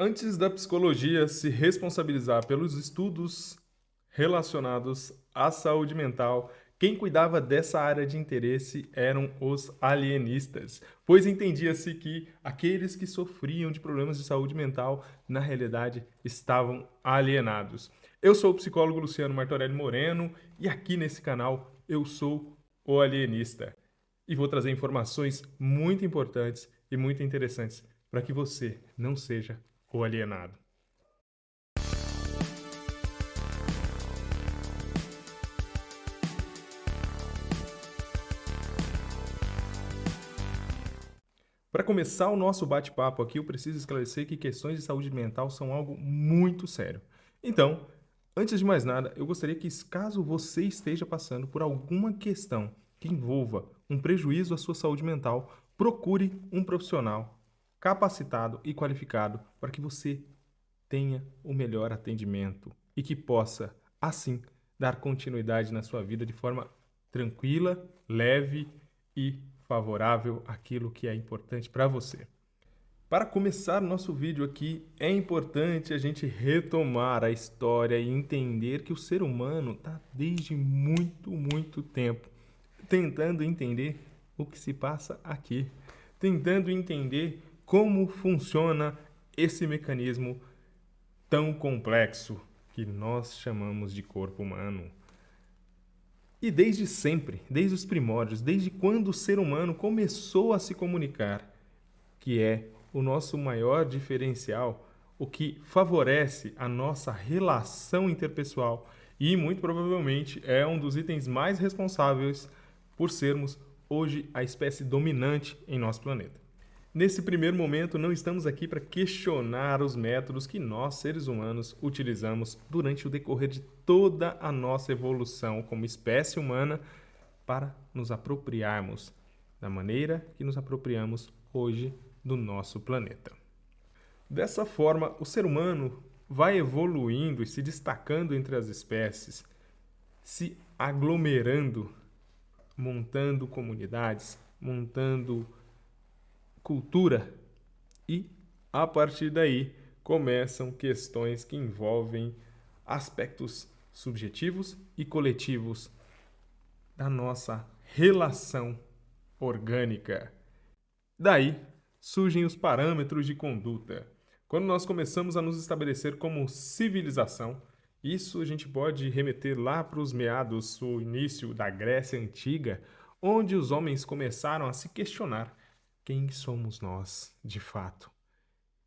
Antes da psicologia se responsabilizar pelos estudos relacionados à saúde mental, quem cuidava dessa área de interesse eram os alienistas, pois entendia-se que aqueles que sofriam de problemas de saúde mental, na realidade, estavam alienados. Eu sou o psicólogo Luciano Martorelli Moreno e aqui nesse canal eu sou o alienista e vou trazer informações muito importantes e muito interessantes para que você não seja o alienado. Para começar o nosso bate-papo aqui, eu preciso esclarecer que questões de saúde mental são algo muito sério. Então, antes de mais nada, eu gostaria que, caso você esteja passando por alguma questão que envolva um prejuízo à sua saúde mental, procure um profissional capacitado e qualificado para que você tenha o melhor atendimento e que possa, assim, dar continuidade na sua vida de forma tranquila, leve e favorável àquilo que é importante para você. Para começar nosso vídeo aqui, é importante a gente retomar a história e entender que o ser humano está desde muito tempo tentando entender o que se passa aqui, tentando entender como funciona esse mecanismo tão complexo que nós chamamos de corpo humano. E desde sempre, desde os primórdios, desde quando o ser humano começou a se comunicar, que é o nosso maior diferencial, o que favorece a nossa relação interpessoal e, muito provavelmente, é um dos itens mais responsáveis por sermos hoje a espécie dominante em nosso planeta. Nesse primeiro momento, não estamos aqui para questionar os métodos que nós, seres humanos, utilizamos durante o decorrer de toda a nossa evolução como espécie humana para nos apropriarmos da maneira que nos apropriamos hoje do nosso planeta. Dessa forma, o ser humano vai evoluindo e se destacando entre as espécies, se aglomerando, montando comunidades, montando cultura e, a partir daí, começam questões que envolvem aspectos subjetivos e coletivos da nossa relação orgânica. Daí surgem os parâmetros de conduta. Quando nós começamos a nos estabelecer como civilização, isso a gente pode remeter lá para os meados, o início da Grécia Antiga, onde os homens começaram a se questionar quem somos nós, de fato.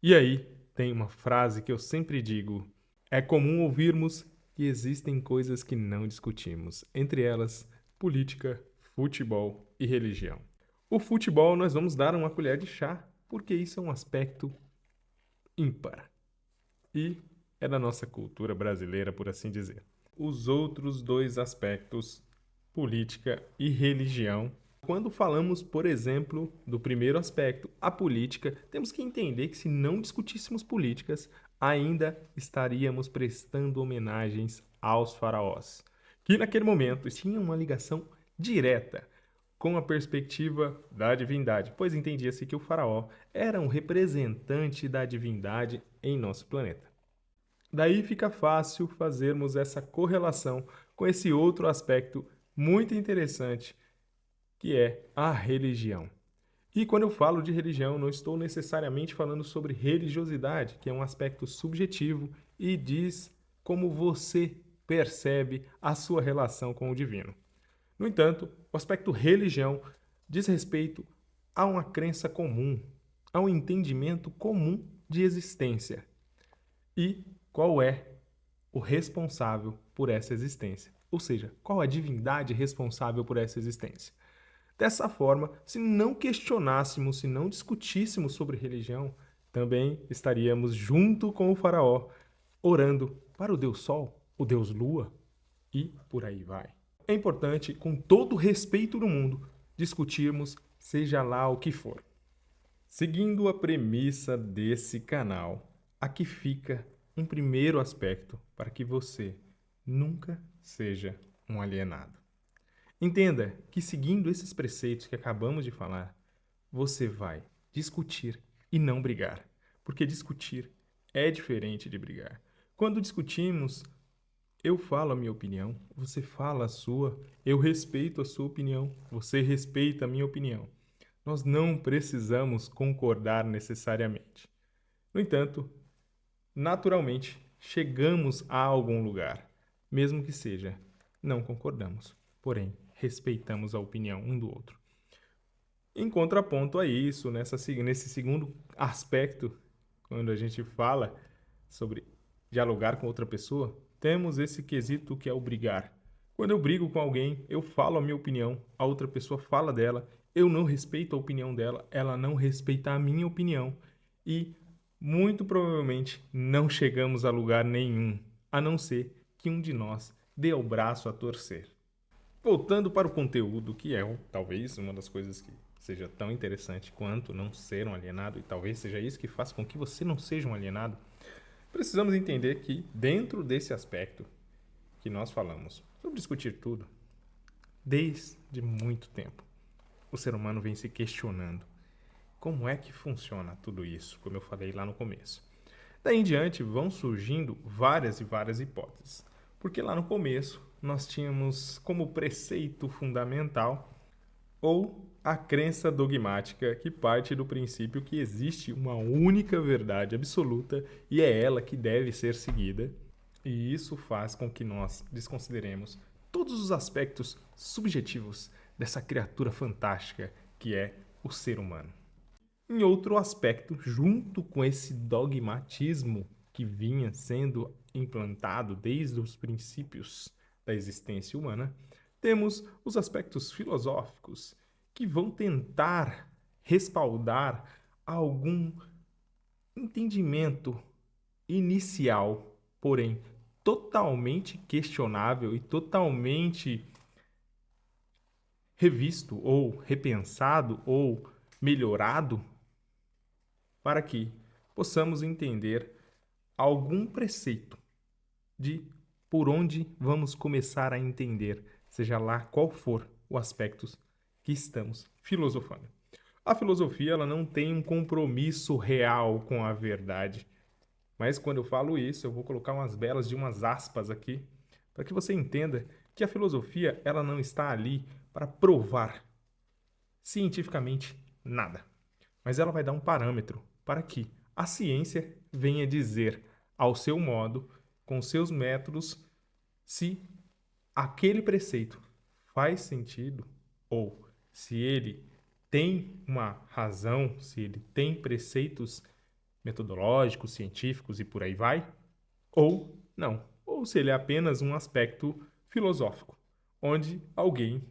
E aí tem uma frase que eu sempre digo: é comum ouvirmos que existem coisas que não discutimos, entre elas política, futebol e religião. O futebol nós vamos dar uma colher de chá, porque isso é um aspecto ímpar e é da nossa cultura brasileira, por assim dizer. Os outros dois aspectos, política e religião, quando falamos, por exemplo, do primeiro aspecto, a política, temos que entender que se não discutíssemos políticas, ainda estaríamos prestando homenagens aos faraós, que naquele momento tinham uma ligação direta com a perspectiva da divindade, pois entendia-se que o faraó era um representante da divindade em nosso planeta. Daí fica fácil fazermos essa correlação com esse outro aspecto muito interessante, que é a religião. E quando eu falo de religião, não estou necessariamente falando sobre religiosidade, que é um aspecto subjetivo e diz como você percebe a sua relação com o divino. No entanto, o aspecto religião diz respeito a uma crença comum, a um entendimento comum de existência. E qual é o responsável por essa existência? Ou seja, qual a divindade responsável por essa existência? Dessa forma, se não questionássemos, se não discutíssemos sobre religião, também estaríamos junto com o faraó, orando para o deus Sol, o deus Lua e por aí vai. É importante, com todo o respeito do mundo, discutirmos seja lá o que for. Seguindo a premissa desse canal, aqui fica um primeiro aspecto para que você nunca seja um alienado. Entenda que seguindo esses preceitos que acabamos de falar, você vai discutir e não brigar, porque discutir é diferente de brigar. Quando discutimos, eu falo a minha opinião, você fala a sua, eu respeito a sua opinião, você respeita a minha opinião. Nós não precisamos concordar necessariamente. No entanto, naturalmente, chegamos a algum lugar, mesmo que seja, não concordamos, porém, respeitamos a opinião um do outro. Em contraponto a isso, nesse segundo aspecto, quando a gente fala sobre dialogar com outra pessoa, temos esse quesito que é o brigar. Quando eu brigo com alguém, eu falo a minha opinião, a outra pessoa fala dela, eu não respeito a opinião dela, ela não respeita a minha opinião e muito provavelmente não chegamos a lugar nenhum, a não ser que um de nós dê o braço a torcer. Voltando para o conteúdo, que é talvez uma das coisas que seja tão interessante quanto não ser um alienado, e talvez seja isso que faça com que você não seja um alienado, precisamos entender que, dentro desse aspecto que nós falamos sobre discutir tudo, desde muito tempo, o ser humano vem se questionando como é que funciona tudo isso, como eu falei lá no começo. Daí em diante vão surgindo várias e várias hipóteses, porque lá no começo nós tínhamos como preceito fundamental ou a crença dogmática que parte do princípio que existe uma única verdade absoluta e é ela que deve ser seguida, e isso faz com que nós desconsideremos todos os aspectos subjetivos dessa criatura fantástica que é o ser humano. Em outro aspecto, junto com esse dogmatismo que vinha sendo implantado desde os princípios da existência humana, temos os aspectos filosóficos que vão tentar respaldar algum entendimento inicial, porém totalmente questionável e totalmente revisto ou repensado ou melhorado para que possamos entender algum preceito de por onde vamos começar a entender, seja lá qual for o aspecto que estamos filosofando. A filosofia ela não tem um compromisso real com a verdade, mas quando eu falo isso, eu vou colocar umas belas de umas aspas aqui, para que você entenda que a filosofia ela não está ali para provar cientificamente nada, mas ela vai dar um parâmetro para que a ciência venha dizer ao seu modo, com seus métodos, se aquele preceito faz sentido ou se ele tem uma razão, se ele tem preceitos metodológicos, científicos e por aí vai, ou não, ou se ele é apenas um aspecto filosófico, onde alguém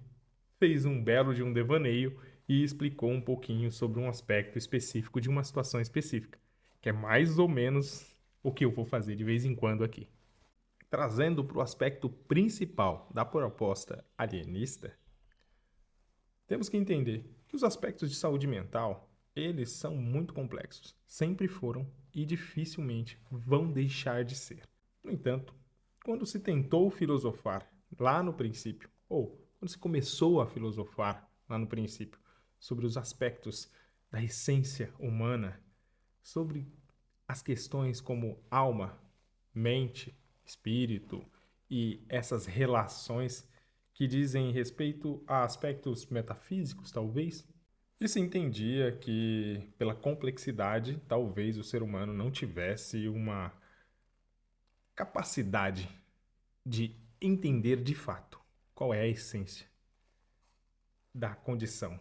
fez um belo de um devaneio e explicou um pouquinho sobre um aspecto específico de uma situação específica, que é mais ou menos o que eu vou fazer de vez em quando aqui. Trazendo para o aspecto principal da proposta alienista, temos que entender que os aspectos de saúde mental, eles são muito complexos, sempre foram e dificilmente vão deixar de ser. No entanto, quando se tentou filosofar lá no princípio, ou quando se começou a filosofar lá no princípio, sobre os aspectos da essência humana, sobre as questões como alma, mente, espírito e essas relações que dizem respeito a aspectos metafísicos, talvez, e se entendia que, pela complexidade, talvez o ser humano não tivesse uma capacidade de entender de fato qual é a essência da condição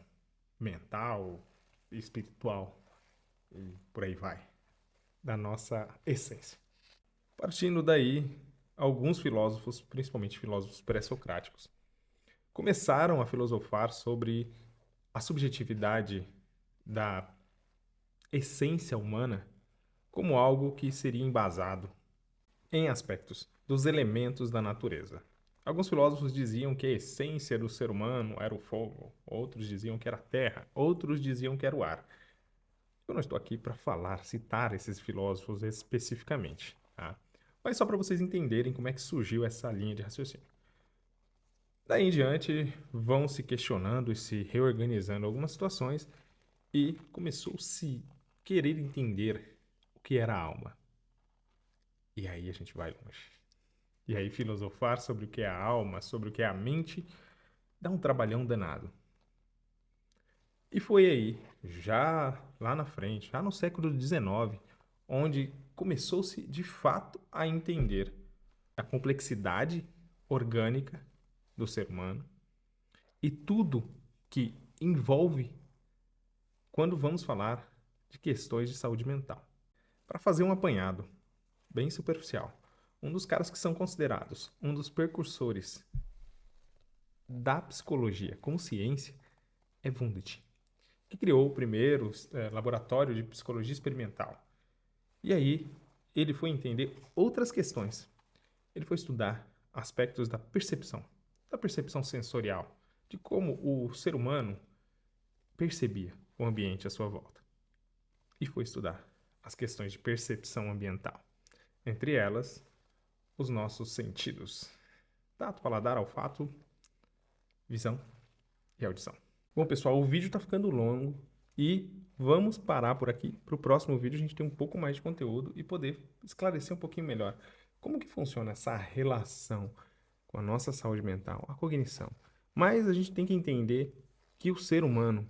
mental, espiritual e por aí vai, da nossa essência. Partindo daí, alguns filósofos, principalmente filósofos pré-socráticos, começaram a filosofar sobre a subjetividade da essência humana como algo que seria embasado em aspectos dos elementos da natureza. Alguns filósofos diziam que a essência do ser humano era o fogo, outros diziam que era a terra, outros diziam que era o ar. Eu não estou aqui para citar esses filósofos especificamente, tá? Mas só para vocês entenderem como é que surgiu essa linha de raciocínio. Daí em diante, vão se questionando e se reorganizando algumas situações e começou-se querer entender o que era a alma. E aí a gente vai longe. E aí filosofar sobre o que é a alma, sobre o que é a mente, dá um trabalhão danado. E foi aí, já lá na frente, já no século XIX, onde começou-se de fato a entender a complexidade orgânica do ser humano e tudo que envolve quando vamos falar de questões de saúde mental. Para fazer um apanhado bem superficial, um dos caras que são considerados um dos precursores da psicologia como ciência é Wundt, que criou o primeiro laboratório de psicologia experimental. E aí ele foi entender outras questões. Ele foi estudar aspectos da percepção sensorial, de como o ser humano percebia o ambiente à sua volta. E foi estudar as questões de percepção ambiental, entre elas os nossos sentidos: tato, paladar, olfato, visão e audição. Bom, pessoal, o vídeo está ficando longo e vamos parar por aqui. Para o próximo vídeo a gente tem um pouco mais de conteúdo e poder esclarecer um pouquinho melhor como que funciona essa relação com a nossa saúde mental, a cognição. Mas a gente tem que entender que o ser humano,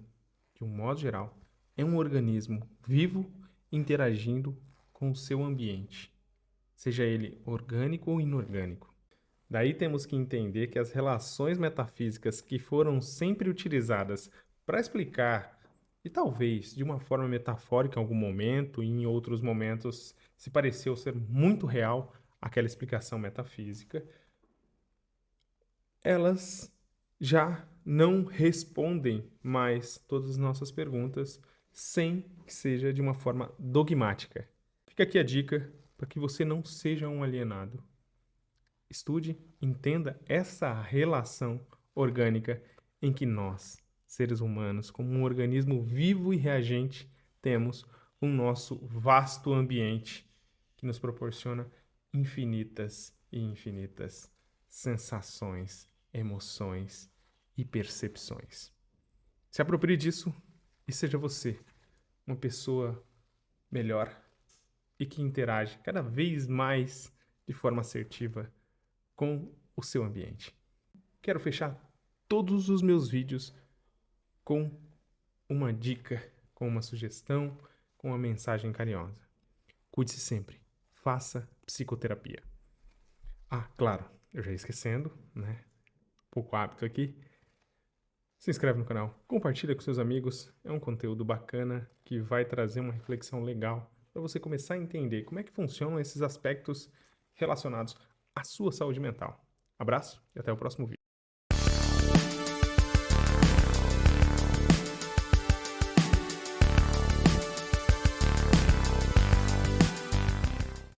de um modo geral, é um organismo vivo interagindo com o seu ambiente, seja ele orgânico ou inorgânico. Daí temos que entender que as relações metafísicas que foram sempre utilizadas para explicar, e talvez de uma forma metafórica em algum momento, e em outros momentos se pareceu ser muito real aquela explicação metafísica, elas já não respondem mais todas as nossas perguntas sem que seja de uma forma dogmática. Fica aqui a dica para que você não seja um alienado. Estude, entenda essa relação orgânica em que nós, seres humanos, como um organismo vivo e reagente, temos o nosso vasto ambiente que nos proporciona infinitas e infinitas sensações, emoções e percepções. Se aproprie disso e seja você uma pessoa melhor e que interage cada vez mais de forma assertiva com o seu ambiente. Quero fechar todos os meus vídeos com uma dica, com uma sugestão, com uma mensagem carinhosa. Cuide-se sempre. Faça psicoterapia. Ah, claro, eu já ia esquecendo, né? Pouco hábito aqui. Se inscreve no canal, compartilha com seus amigos. É um conteúdo bacana que vai trazer uma reflexão legal para você começar a entender como é que funcionam esses aspectos relacionados à sua saúde mental. Abraço e até o próximo vídeo.